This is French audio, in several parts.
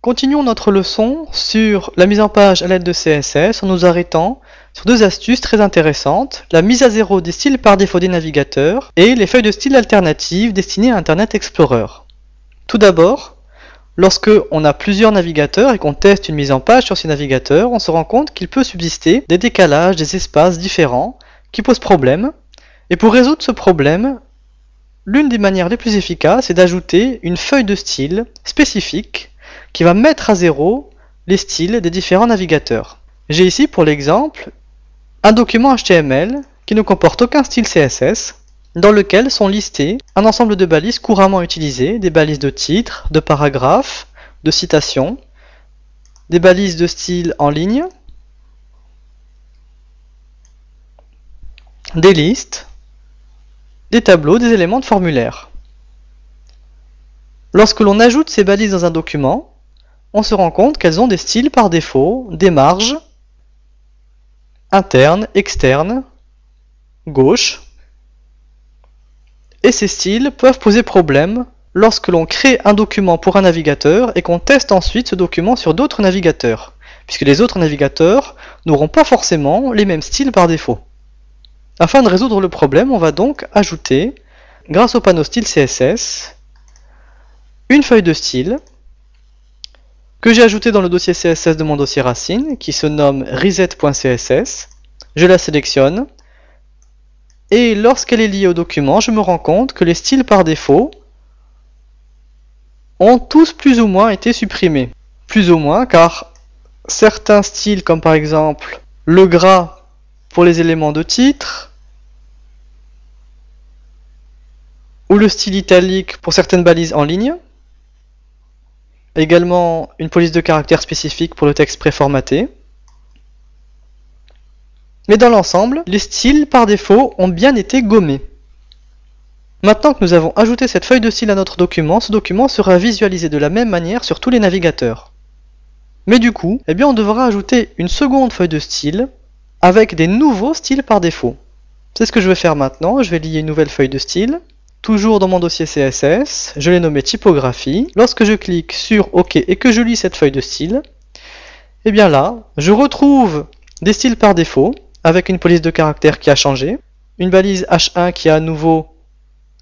Continuons notre leçon sur la mise en page à l'aide de CSS en nous arrêtant sur deux astuces très intéressantes, la mise à zéro des styles par défaut des navigateurs et les feuilles de style alternatives destinées à Internet Explorer. Tout d'abord, lorsque on a plusieurs navigateurs et qu'on teste une mise en page sur ces navigateurs, on se rend compte qu'il peut subsister des décalages, des espaces différents qui posent problème. Et pour résoudre ce problème, l'une des manières les plus efficaces est d'ajouter une feuille de style spécifique qui va mettre à zéro les styles des différents navigateurs. J'ai ici pour l'exemple un document HTML qui ne comporte aucun style CSS, dans lequel sont listés un ensemble de balises couramment utilisées, des balises de titre, de paragraphe, de citation, des balises de style en ligne, des listes, des tableaux, des éléments de formulaire. Lorsque l'on ajoute ces balises dans un document, on se rend compte qu'elles ont des styles par défaut, des marges, internes, externes, gauche. Et ces styles peuvent poser problème lorsque l'on crée un document pour un navigateur et qu'on teste ensuite ce document sur d'autres navigateurs, puisque les autres navigateurs n'auront pas forcément les mêmes styles par défaut. Afin de résoudre le problème, on va donc ajouter, grâce au panneau style CSS, une feuille de style que j'ai ajoutée dans le dossier CSS de mon dossier racine, qui se nomme reset.css. Je la sélectionne, et lorsqu'elle est liée au document, je me rends compte que les styles par défaut ont tous plus ou moins été supprimés. Plus ou moins, car certains styles, comme par exemple le gras pour les éléments de titre, ou le style italique pour certaines balises en ligne, également une police de caractère spécifique pour le texte préformaté. Mais dans l'ensemble, les styles par défaut ont bien été gommés. Maintenant que nous avons ajouté cette feuille de style à notre document, ce document sera visualisé de la même manière sur tous les navigateurs. Mais du coup, on devra ajouter une seconde feuille de style avec des nouveaux styles par défaut. C'est ce que je vais faire maintenant. Je vais lier une nouvelle feuille de style. Toujours dans mon dossier CSS, je l'ai nommé typographie. Lorsque je clique sur OK et que je lis cette feuille de style, là, je retrouve des styles par défaut, avec une police de caractère qui a changé, une balise H1 qui a à nouveau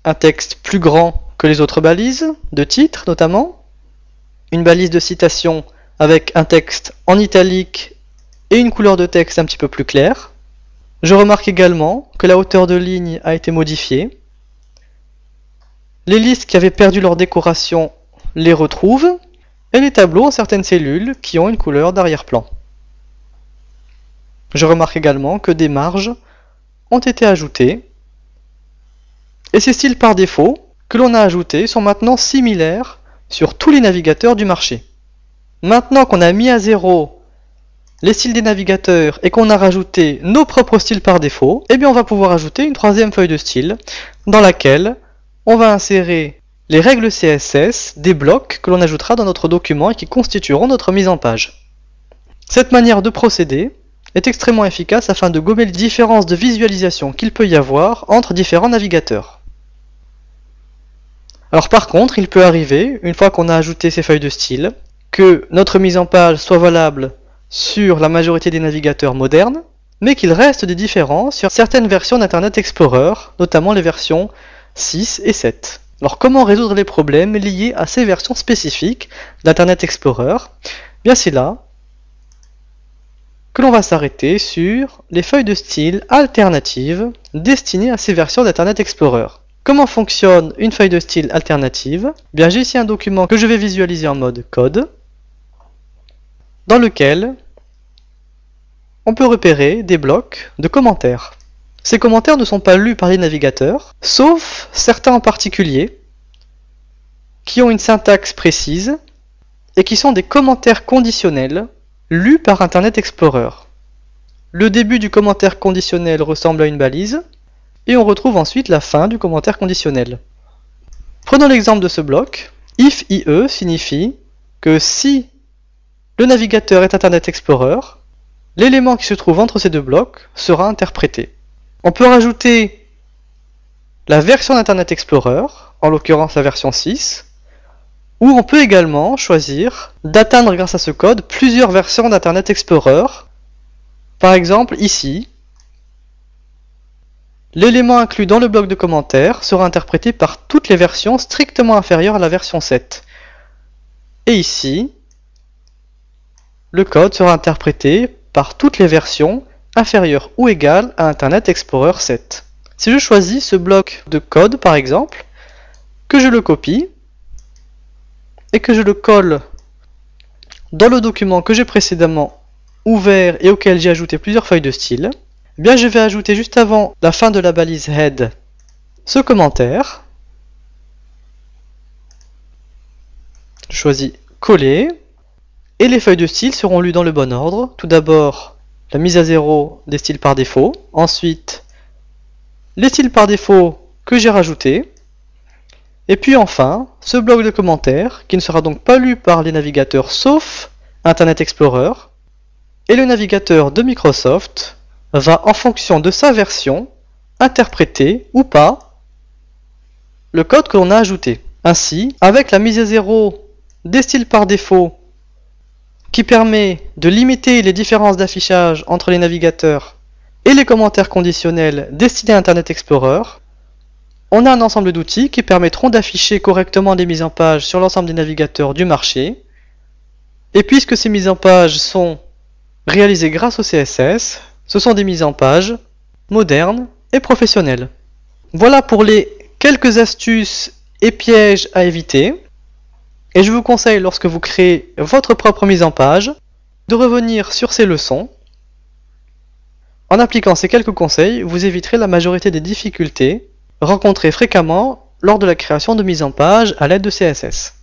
un texte plus grand que les autres balises, de titre notamment, une balise de citation avec un texte en italique et une couleur de texte un petit peu plus claire. Je remarque également que la hauteur de ligne a été modifiée. Les listes qui avaient perdu leur décoration les retrouvent, et les tableaux ont certaines cellules qui ont une couleur d'arrière-plan. Je remarque également que des marges ont été ajoutées, et ces styles par défaut que l'on a ajoutés sont maintenant similaires sur tous les navigateurs du marché. Maintenant qu'on a mis à zéro les styles des navigateurs et qu'on a rajouté nos propres styles par défaut, on va pouvoir ajouter une troisième feuille de style dans laquelle on va insérer les règles CSS des blocs que l'on ajoutera dans notre document et qui constitueront notre mise en page. Cette manière de procéder est extrêmement efficace afin de gommer les différences de visualisation qu'il peut y avoir entre différents navigateurs. Alors par contre, il peut arriver, une fois qu'on a ajouté ces feuilles de style, que notre mise en page soit valable sur la majorité des navigateurs modernes, mais qu'il reste des différences sur certaines versions d'Internet Explorer, notamment les versions 6 et 7. Alors comment résoudre les problèmes liés à ces versions spécifiques d'Internet Explorer? C'est là que l'on va s'arrêter sur les feuilles de style alternatives destinées à ces versions d'Internet Explorer. Comment fonctionne une feuille de style alternative? J'ai ici un document que je vais visualiser en mode code, dans lequel on peut repérer des blocs de commentaires. Ces commentaires ne sont pas lus par les navigateurs, sauf certains en particulier, qui ont une syntaxe précise, et qui sont des commentaires conditionnels, lus par Internet Explorer. Le début du commentaire conditionnel ressemble à une balise, et on retrouve ensuite la fin du commentaire conditionnel. Prenons l'exemple de ce bloc. If IE signifie que si le navigateur est Internet Explorer, l'élément qui se trouve entre ces deux blocs sera interprété. On peut rajouter la version d'Internet Explorer, en l'occurrence la version 6, Ou on peut également choisir d'atteindre grâce à ce code plusieurs versions d'Internet Explorer. Par exemple, ici, l'élément inclus dans le bloc de commentaires sera interprété par toutes les versions strictement inférieures à la version 7. Et ici, le code sera interprété par toutes les versions inférieures ou égales à Internet Explorer 7. Si je choisis ce bloc de code, par exemple, que je le copie, et que je le colle dans le document que j'ai précédemment ouvert et auquel j'ai ajouté plusieurs feuilles de style, eh bien je vais ajouter juste avant la fin de la balise head ce commentaire. Je choisis coller et les feuilles de style seront lues dans le bon ordre. Tout d'abord la mise à zéro des styles par défaut, ensuite les styles par défaut que j'ai rajoutés, et puis enfin, ce bloc de commentaires, qui ne sera donc pas lu par les navigateurs sauf Internet Explorer, et le navigateur de Microsoft va, en fonction de sa version, interpréter ou pas le code que l'on a ajouté. Ainsi, avec la mise à zéro des styles par défaut, qui permet de limiter les différences d'affichage entre les navigateurs et les commentaires conditionnels destinés à Internet Explorer, on a un ensemble d'outils qui permettront d'afficher correctement les mises en page sur l'ensemble des navigateurs du marché. Et puisque ces mises en page sont réalisées grâce au CSS, ce sont des mises en page modernes et professionnelles. Voilà pour les quelques astuces et pièges à éviter. Et je vous conseille, lorsque vous créez votre propre mise en page, de revenir sur ces leçons. En appliquant ces quelques conseils, vous éviterez la majorité des difficultés rencontrées fréquemment lors de la création de mise en page à l'aide de CSS.